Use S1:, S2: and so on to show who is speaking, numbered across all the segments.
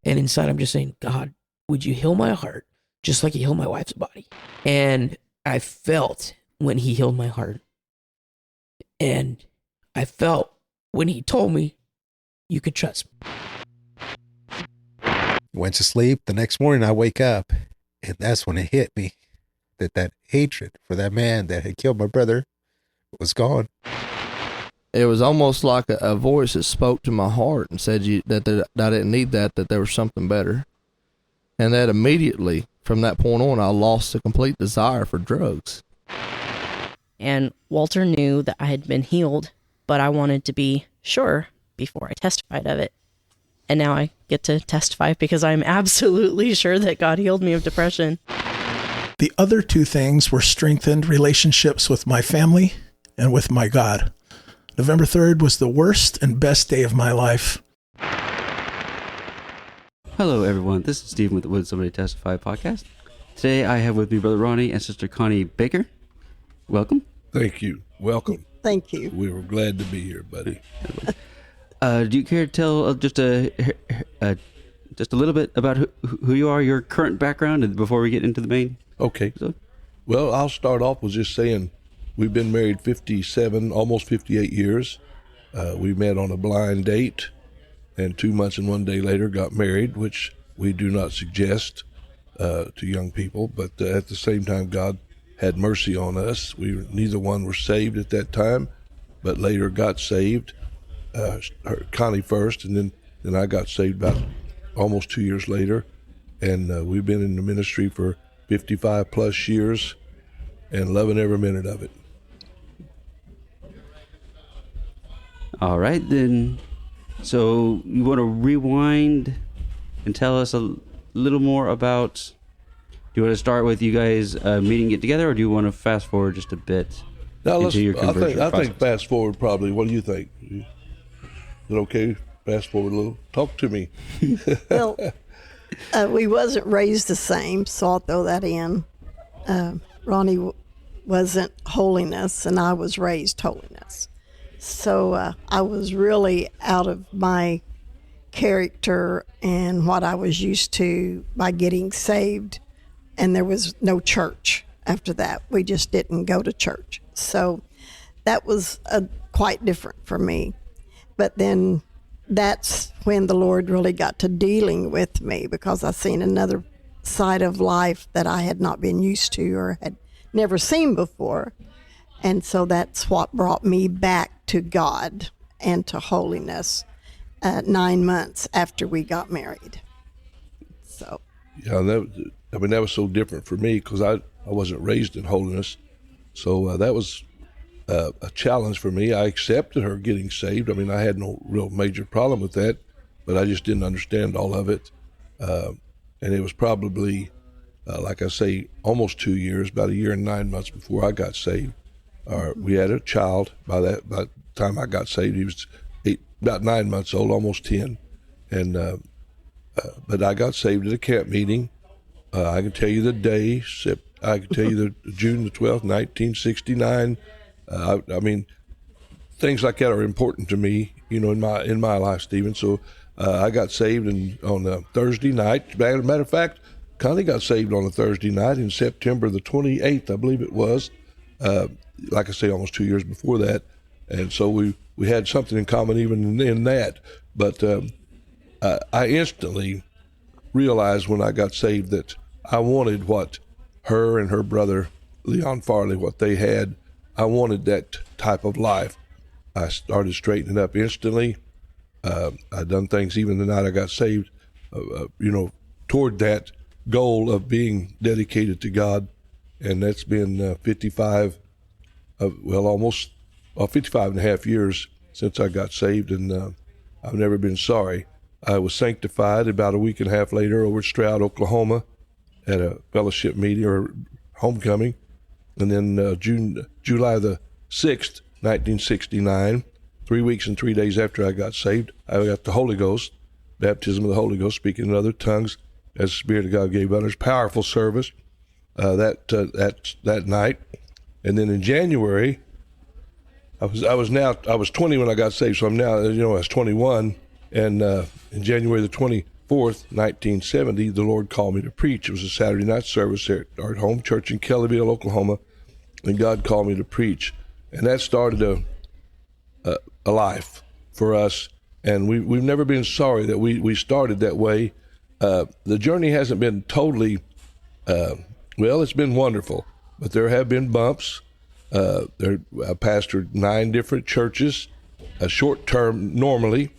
S1: And inside, I'm just saying, God, would you heal my heart just like you healed my wife's body? And I felt when he healed my heart. And I felt when he told me, you could trust me.
S2: Went to sleep. The next morning I wake up, and that's when it hit me that hatred for that man that had killed my brother was gone.
S3: It was almost like a voice that spoke to my heart and said that I didn't need that there was something better. And that immediately, from that point on, I lost the complete desire for drugs.
S4: And Walter knew that I had been healed, but I wanted to be sure before I testified of it. And now I get to testify because I'm absolutely sure that God healed me of depression.
S5: The other two things were strengthened relationships with my family and with my God. November 3rd was the worst and best day of my life.
S6: Hello, everyone. This is Stephen with the Would Somebody Testify podcast. Today I have with me Brother Ronnie and Sister Connie Baker. Welcome.
S7: Thank you. Welcome.
S8: Thank you.
S7: We were glad to be here, buddy.
S6: Do you care to tell just a little bit about who you are, your current background, and before we get into the main?
S7: Okay. Well, I'll start off with just saying we've been married 57, almost 58 years. We met on a blind date, and 2 months and 1 day later got married, which we do not suggest to young people. But at the same time, God had mercy on us. Neither one were saved at that time, but later got saved. Connie first, and then I got saved about almost 2 years later. And we've been in the ministry for 55 plus years and loving every minute of it.
S6: All right, then. So you want to rewind and tell us a little more about, do you want to start with you guys meeting, get together, or do you want to fast forward just a bit into your conversion process?
S7: I think fast forward probably. What do you think? Is it okay? Fast forward a little. Talk to me.
S8: Well, we wasn't raised the same, so I'll throw that in. Ronnie wasn't holiness, and I was raised holiness. So I was really out of my character and what I was used to by getting saved, and there was no church after that. We just didn't go to church. So that was quite different for me. But then that's when the Lord really got to dealing with me, because I seen another side of life that I had not been used to or had never seen before. And so that's what brought me back to God and to holiness 9 months after we got married. So
S7: yeah, that was so different for me because I wasn't raised in holiness. So that was a challenge for me. I accepted her getting saved. I mean, I had no real major problem with that, but I just didn't understand all of it. And it was probably, like I say, almost 2 years, about 1 year and 9 months before I got saved. We had a child by the time I got saved. He was about 9 months old, almost 10. And but I got saved at a camp meeting. I can tell you the day. I can tell you the June the 12th, 1969. I mean, things like that are important to me, in my life, Stephen. So I got saved on a Thursday night. As a matter of fact, Connie got saved on a Thursday night in September the 28th, I believe it was. Like I say, almost 2 years before that. And so we had something in common even in that. But I instantly realized when I got saved that I wanted what her and her brother, Leon Farley, what they had. I wanted that type of life. I started straightening up instantly. I'd done things even the night I got saved, toward that goal of being dedicated to God. And that's been 55 and a half years since I got saved, and I've never been sorry. I was sanctified about a week and a half later over at Stroud, Oklahoma, at a fellowship meeting or homecoming. And then July the 6th, 1969, 3 weeks and 3 days after I got saved, I got the Holy Ghost, baptism of the Holy Ghost, speaking in other tongues as the Spirit of God gave others. Powerful service that night. And then in January, I was 20 when I got saved, so I'm now, I was 21. And in January the 4th, 1970, the Lord called me to preach. It was a Saturday night service at our home church in Kellyville, Oklahoma, and God called me to preach. And that started a life for us, and we've never been sorry that we started that way. The journey hasn't been totally, it's been wonderful, but there have been bumps. I pastored 9 different churches, a short term normally.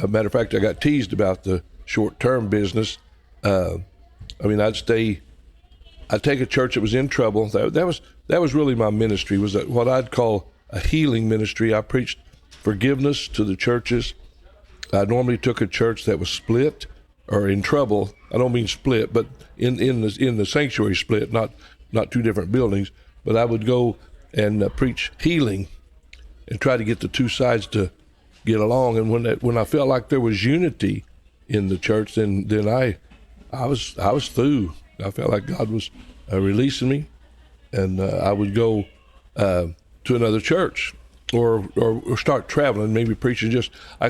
S7: Matter of fact, I got teased about the short term business. I'd take a church that was in trouble. That was really my ministry, was what I'd call a healing ministry. I preached forgiveness to the churches. I normally took a church that was split or in trouble. I don't mean split, but in the sanctuary split, not 2 different buildings. But I would go and preach healing and try to get the 2 sides to get along. And when I felt like there was unity in the church, then I was through. I felt like God was releasing me, and I would go to another church or start traveling, maybe preaching. I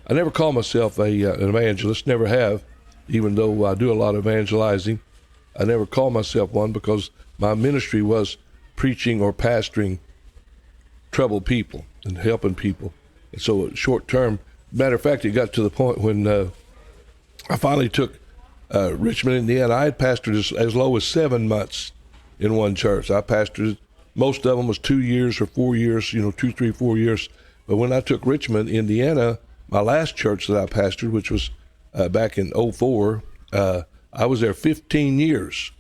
S7: never call myself an evangelist, never have, even though I do a lot of evangelizing. I never call myself one because my ministry was preaching or pastoring troubled people and helping people. And so short term, matter of fact, it got to the point when I finally took Richmond, Indiana. I had pastored as low as 7 months in one church. I pastored, most of them was 2 years or 4 years, 2, 3, 4 years. But when I took Richmond, Indiana, my last church that I pastored, which was back in 2004, I was there 15 years.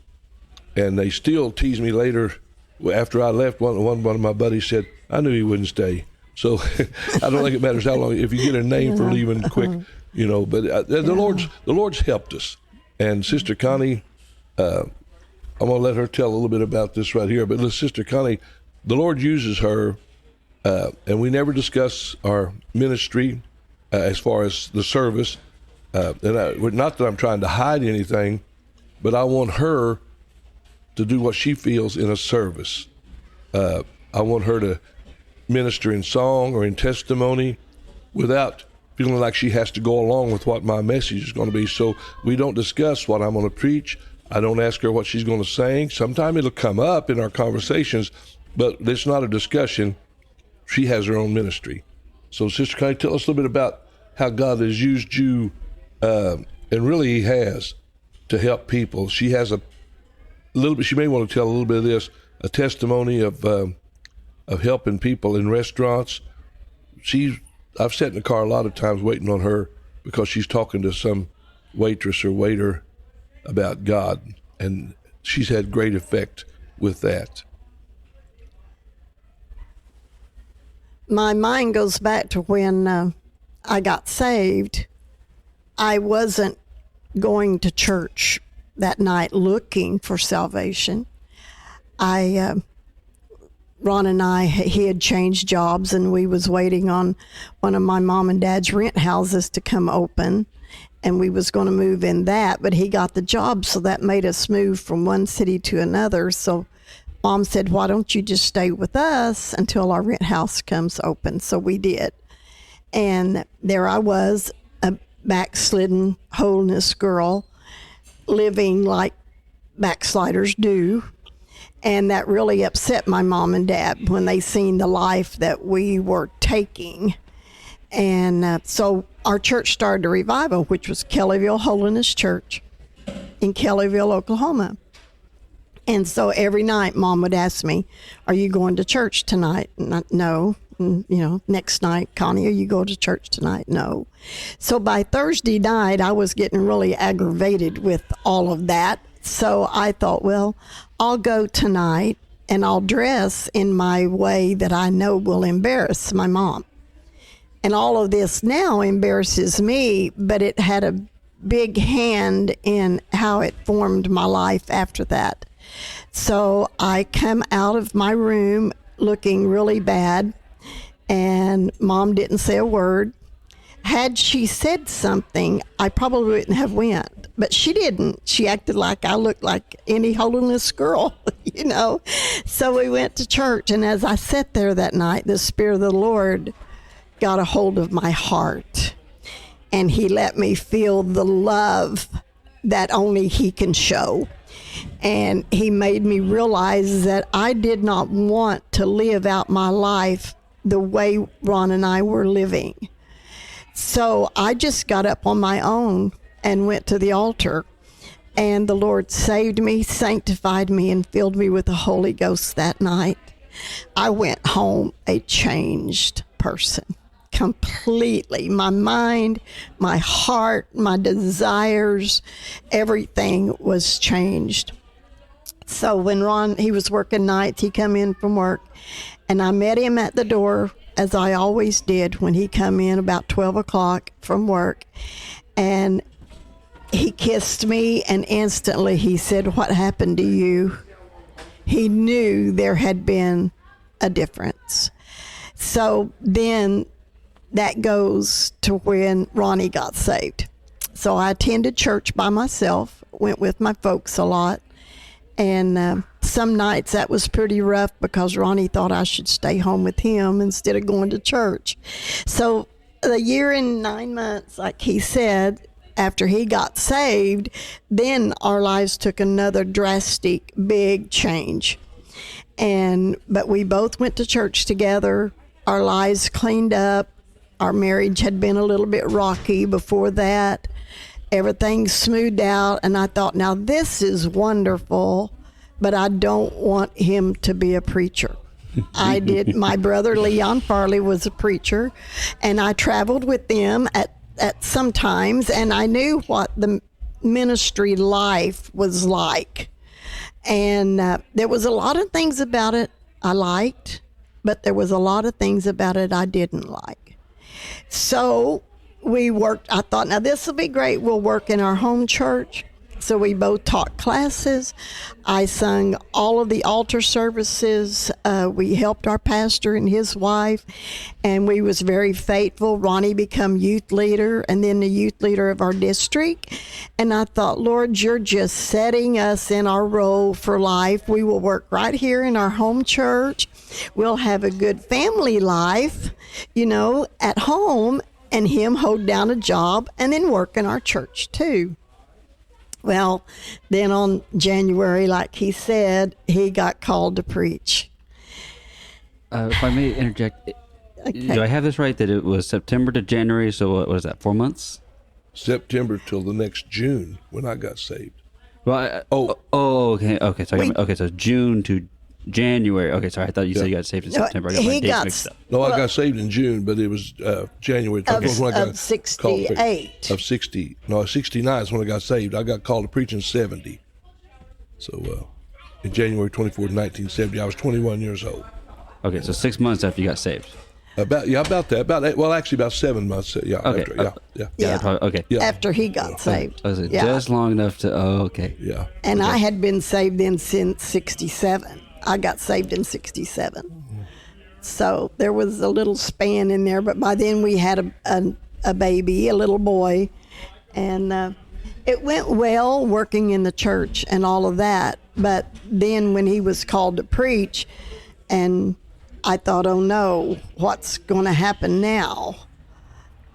S7: And they still tease me later. After I left, one of my buddies said, I knew he wouldn't stay. So I don't think it matters how long, if you get a name for leaving quick, but the Lord's helped us. And Sister Connie, I'm going to let her tell a little bit about this right here. But Sister Connie, the Lord uses her, and we never discuss our ministry as far as the service. Not that I'm trying to hide anything, but I want her to do what she feels in a service. I want her to minister in song or in testimony without feeling like she has to go along with what my message is going to be. So we don't discuss what I'm going to preach. I don't ask her what she's going to sing. Sometimes it'll come up in our conversations, but it's not a discussion. She has her own ministry. So Sister, can you tell us a little bit about how God has used you, and really He has, to help people? She has a little bit, she may want to tell a little bit of this, a testimony of helping people in restaurants. I've sat in the car a lot of times waiting on her because she's talking to some waitress or waiter about God, and she's had great effect with that.
S8: My mind goes back to when I got saved. I wasn't going to church that night looking for salvation. Ron and I, he had changed jobs, and we was waiting on one of my mom and dad's rent houses to come open, and we was going to move in that, but he got the job, so that made us move from one city to another. So Mom said, why don't you just stay with us until our rent house comes open? So we did. And there I was, a backslidden holiness girl, living like backsliders do. And that really upset my mom and dad when they seen the life that we were taking. And so our church started a revival, which was Kellyville Holiness Church in Kellyville, Oklahoma. And so every night Mom would ask me, are you going to church tonight? No. And, next night, Connie, are you going to church tonight? No. So by Thursday night, I was getting really aggravated with all of that. So I thought, well, I'll go tonight and I'll dress in my way that I know will embarrass my mom. And all of this now embarrasses me, but it had a big hand in how it formed my life after that. So I come out of my room looking really bad, and Mom didn't say a word. Had she said something, I probably wouldn't have went, but she didn't. She acted like I looked like any holiness girl, So we went to church, and as I sat there that night, the Spirit of the Lord got a hold of my heart. and he let me feel the love that only he can show. And he made me realize that I did not want to live out my life the way Ron and I were living. So I just got up on my own and went to the altar, and the Lord saved me, sanctified me, and filled me with the Holy Ghost that night. I went home a changed person, completely. My mind, my heart, my desires, everything was changed. So when Ron, he was working nights, he come in from work, and I met him at the door, as I always did when he come in about 12 o'clock from work, and he kissed me, and instantly he said, "What happened to you?" He knew there had been a difference. So then that goes to when Ronnie got saved. So I attended church by myself, went with my folks a lot, and some nights that was pretty rough because Ronnie thought I should stay home with him instead of going to church. So a year and 9 months, like he said, after he got saved, then our lives took another drastic, big change. But we both went to church together. Our lives cleaned up. Our marriage had been a little bit rocky before that. Everything smoothed out, and I thought, now this is wonderful, but I don't want him to be a preacher. I did. My brother Leon Farley was a preacher, and I traveled with them at sometimes, and I knew what the ministry life was like. And there was a lot of things about it I liked, but there was a lot of things about it I didn't like. So we worked. I thought, now this will be great. We'll work in our home church. So we both taught classes. I sung all of the altar services. We helped our pastor and his wife, and we was very faithful. Ronnie became youth leader and then the youth leader of our district. And I thought, Lord, you're just setting us in our role for life. We will work right here in our home church. We'll have a good family life, at home, and him hold down a job and then work in our church too. Well, then on January, like he said, he got called to preach.
S6: If I may interject,
S8: Okay.
S6: do I have this right that it was September to January? So what was that, 4 months?
S7: September till the next June when I got saved.
S6: Well, okay. So June to January. Okay, sorry. I thought you said you got saved in September. I got my dates mixed up.
S7: No, I got saved in June, but it was January.
S8: Of 68.
S7: Of 60. No, 69 is when I got saved. I got called to preach in 70. So in January 24th, 1970, I was 21 years old.
S6: Okay, so 6 months after you got saved.
S7: About that. Well, actually, about 7 months. Yeah.
S6: Okay.
S7: After,
S8: Yeah.
S6: Okay.
S7: Yeah.
S8: After he got saved.
S6: Was it just long enough to? Oh, okay.
S7: Yeah.
S8: And I had been saved then since 67. I got saved in 67. So there was a little span in there, but by then we had a baby, a little boy, and it went well working in the church and all of that. But then when he was called to preach, and I thought, oh no, what's going to happen now?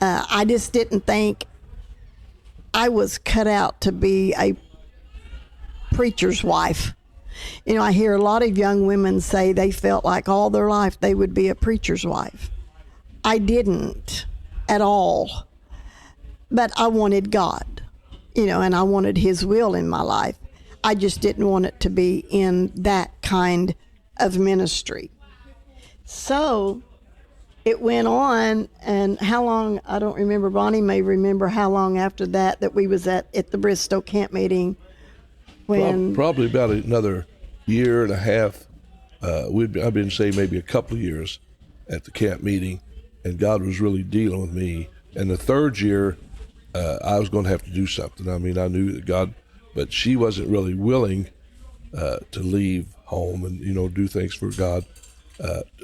S8: I just didn't think I was cut out to be a preacher's wife. I hear a lot of young women say they felt like all their life they would be a preacher's wife. I didn't at all. But I wanted God, and I wanted His will in my life. I just didn't want it to be in that kind of ministry. So it went on, and how long, I don't remember. Ronnie may remember how long after that we was at the Bristow camp meeting. When
S7: Probably about another year and a half. I've been saved maybe a couple of years at the camp meeting, and God was really dealing with me. And the third year, I was going to have to do something. I mean, I knew that God, but she wasn't really willing to leave home and do things for God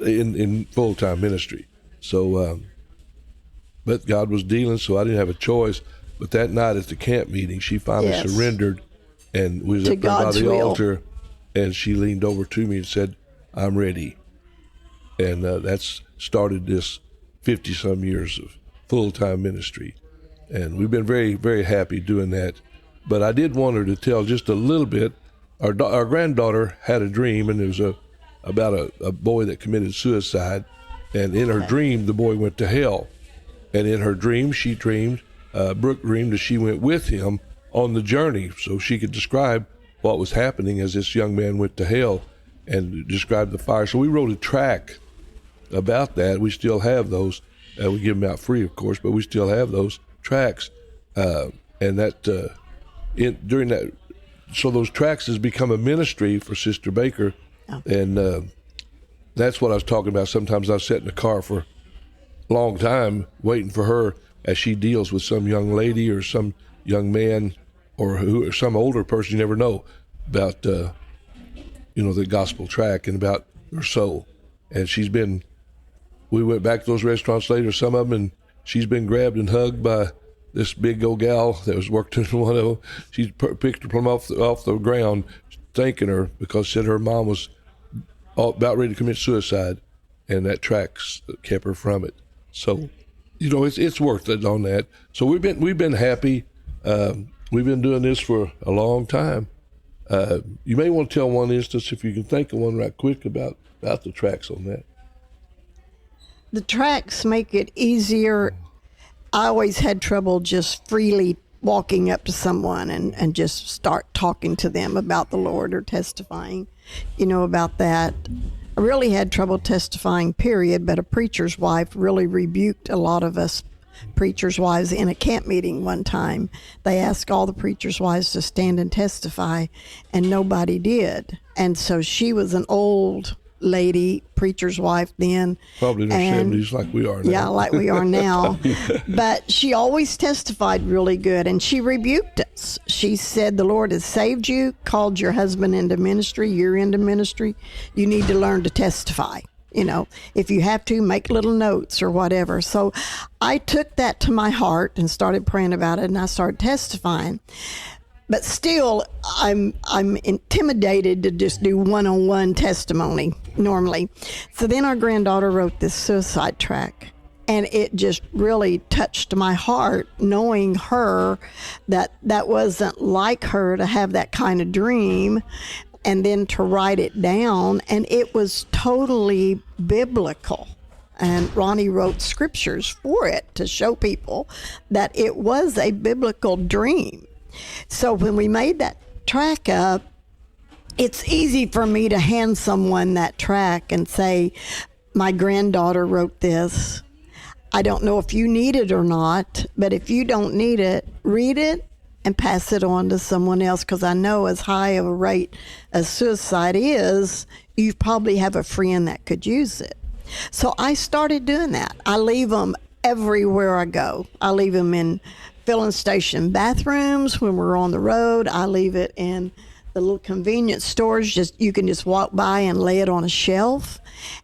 S7: in full-time ministry. So, but God was dealing, so I didn't have a choice. But that night at the camp meeting, she finally surrendered. And we was
S8: to
S7: up there by
S8: God's
S7: the
S8: will.
S7: altar, and she leaned over to me and said, "I'm ready." And that's started this 50-some years of full-time ministry. and we've been very, very happy doing that. But I did want her to tell just a little bit. Our granddaughter had a dream, and it was about a boy that committed suicide, and in her dream, the boy went to hell. And in her dream, Brooke dreamed that she went with him on the journey, so she could describe what was happening as this young man went to hell and describe the fire. So we wrote a track about that. We still have those. We give them out free, of course, but we still have those tracks. And that during that, so those tracks has become a ministry for Sister Baker. Oh. And that's what I was talking about. Sometimes I sit in the car for a long time waiting for her as she deals with some young lady or some young man or some older person, you never know, about the gospel track and about her soul. And we went back to those restaurants later, some of them, and she's been grabbed and hugged by this big old gal that was working in one of them. She picked her plumb off the ground, thanking her because she said her mom was about ready to commit suicide, and that track kept her from it. So, it's worth it on that. So we've been happy. We've been doing this for a long time. You may want to tell one instance, if you can think of one right quick, about the tracks on that.
S8: The tracks make it easier. I always had trouble just freely walking up to someone and just start talking to them about the Lord or testifying, about that. I really had trouble testifying, period, but a preacher's wife really rebuked a lot of us preachers' wives in a camp meeting one time. They asked all the preachers' wives to stand and testify, and nobody did. And so she was an old lady, preacher's wife then.
S7: Probably in her 70s like we are now.
S8: Yeah, like we are now. But she always testified really good, and she rebuked us. She said, the Lord has saved you, called your husband into ministry, you're into ministry. You need to learn to testify. If you have to, make little notes or whatever. So I took that to my heart and started praying about it, and I started testifying. But still, I'm intimidated to just do one-on-one testimony normally. So then our granddaughter wrote this suicide track, and it just really touched my heart knowing her that wasn't like her to have that kind of dream, and then to write it down, and it was totally biblical. And Ronnie wrote scriptures for it to show people that it was a biblical dream. So when we made that track up, it's easy for me to hand someone that track and say, my granddaughter wrote this. I don't know if you need it or not, but if you don't need it, read it and pass it on to someone else, because I know as high of a rate as suicide is, you probably have a friend that could use it. So I started doing that. I leave them everywhere I go. I leave them in filling station bathrooms when we're on the road. I leave it in the little convenience stores. You can just walk by and lay it on a shelf.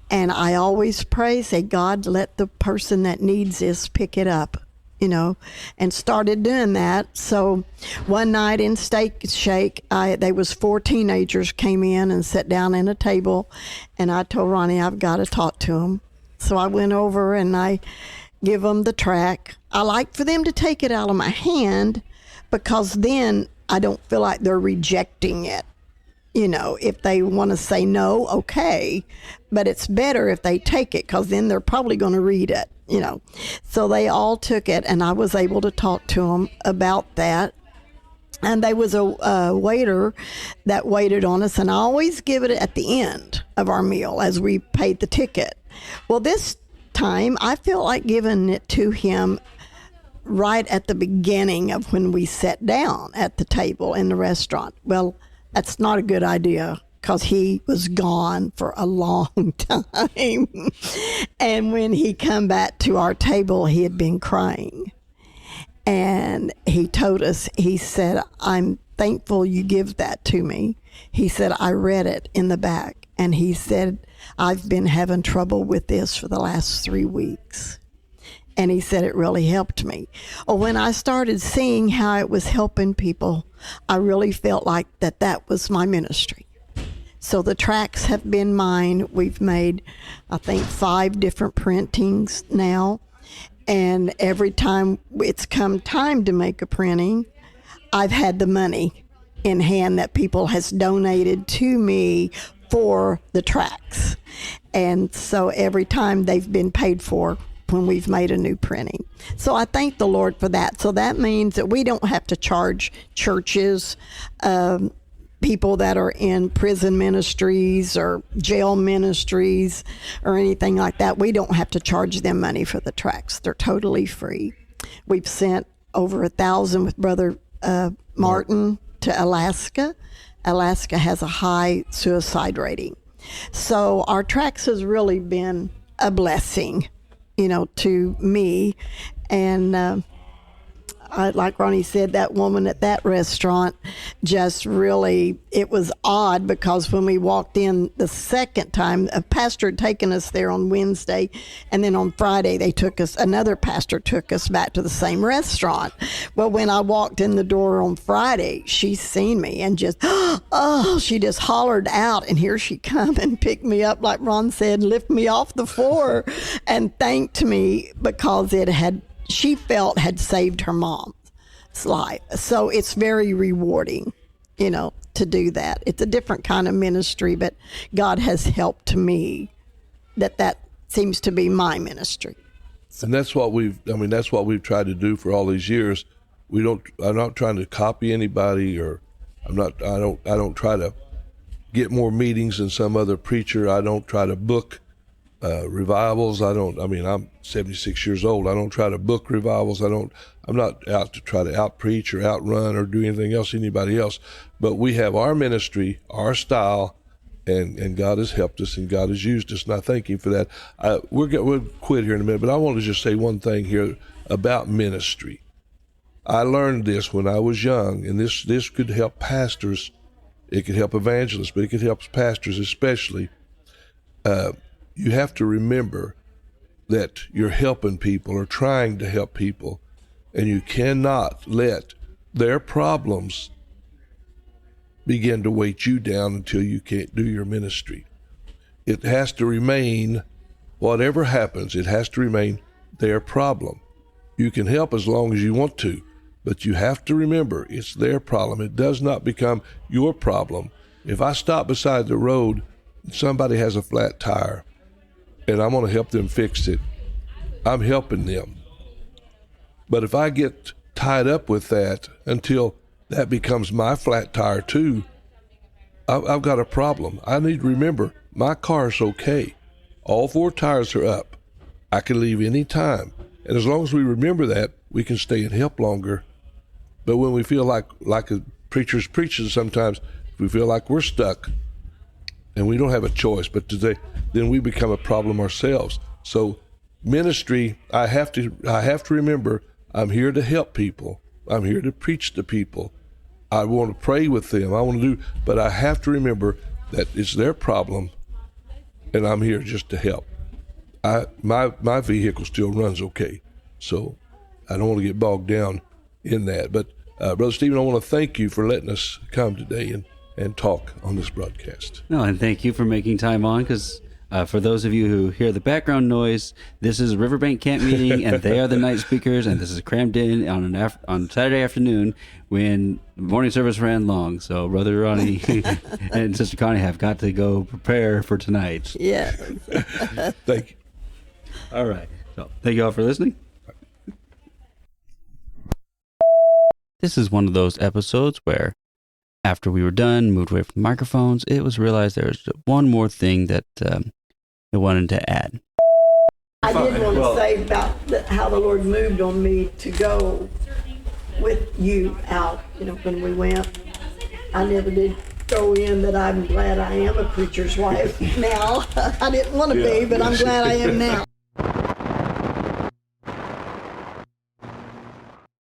S8: And I always pray, say, God, let the person that needs this pick it up, and started doing that. So one night in Steak Shake, they was 4 teenagers came in and sat down at a table, and I told Ronnie, I've got to talk to them. So I went over and I give them the track. I like for them to take it out of my hand, because then I don't feel like they're rejecting it. If they want to say no, okay, but it's better if they take it, because then they're probably going to read it, So they all took it, and I was able to talk to them about that. And there was a waiter that waited on us, and I always give it at the end of our meal as we paid the ticket. Well, this time I felt like giving it to him right at the beginning of when we sat down at the table in the restaurant. Well, that's not a good idea, because he was gone for a long time. And when he come back to our table, he had been crying. And he told us, he said, I'm thankful you give that to me. He said, I read it in the back. And he said, I've been having trouble with this for the last 3 weeks. And he said it really helped me. Well, when I started seeing how it was helping people, I really felt like that was my ministry. So the tracks have been mine. We've made, I think, 5 different printings now. And every time it's come time to make a printing, I've had the money in hand that people has donated to me for the tracts. And so every time they've been paid for when we've made a new printing. So I thank the Lord for that. So that means that we don't have to charge churches, people that are in prison ministries or jail ministries or anything like that. We don't have to charge them money for the tracts. They're totally free. We've sent over 1,000 with Brother Martin to Alaska. Alaska has a high suicide rating. So our tracts has really been a blessing, to me. And like Ronnie said, that woman at that restaurant just really, it was odd because when we walked in the second time, a pastor had taken us there on Wednesday, and then on Friday another pastor took us back to the same restaurant. Well, when I walked in the door on Friday, she seen me and just, she just hollered out, and here she come and picked me up, like Ron said, lift me off the floor and thanked me because she felt had saved her mom's life. So it's very rewarding, to do that. It's a different kind of ministry, but God has helped me that seems to be my ministry.
S7: And that's what we've tried to do for all these years. I'm not trying to copy anybody, or I don't try to get more meetings than some other preacher. I don't try to book revivals. I'm 76 years old. I don't try to book revivals. I'm not out to try to outpreach or outrun or do anything else, anybody else. But we have our ministry, our style, and God has helped us and God has used us, and I thank Him for that. We'll quit here in a minute, but I want to just say one thing here about ministry. I learned this when I was young, and this could help pastors. It could help evangelists, but it could help pastors especially. You have to remember that you're helping people or trying to help people, and you cannot let their problems begin to weight you down until you can't do your ministry. It has to remain, whatever happens, it has to remain their problem. You can help as long as you want to, but you have to remember it's their problem. It does not become your problem. If I stop beside the road and somebody has a flat tire, and I'm going to help them fix it, I'm helping them. But if I get tied up with that until that becomes my flat tire too, I've got a problem. I need to remember my car's okay. All 4 tires are up. I can leave any time. And as long as we remember that, we can stay and help longer. But when we feel like a preacher's preaching sometimes, if we feel like we're stuck and we don't have a choice but today, then we become a problem ourselves. So ministry, I have to remember I'm here to help people. I'm here to preach to people. I want to pray with them. But I have to remember that it's their problem, and I'm here just to help. My vehicle still runs okay, so I don't want to get bogged down in that. But Brother Stephen, I want to thank you for letting us come today and talk on this broadcast.
S6: No, and thank you for making time on, because for those of you who hear the background noise, this is a Riverbank Camp meeting, and they are the night speakers, and this is crammed in on Saturday afternoon when morning service ran long. So Brother Ronnie and Sister Connie have got to go prepare for tonight.
S8: Yeah.
S7: Thank you.
S6: All right. So thank you all for listening. This is one of those episodes where after we were done, moved away from the microphones, it was realized there was one more thing that I wanted to add.
S8: I did want to say about how the Lord moved on me to go with you out, when we went. I never did go in, but I'm glad I am a preacher's wife now. I didn't want to be, but I'm glad I am now.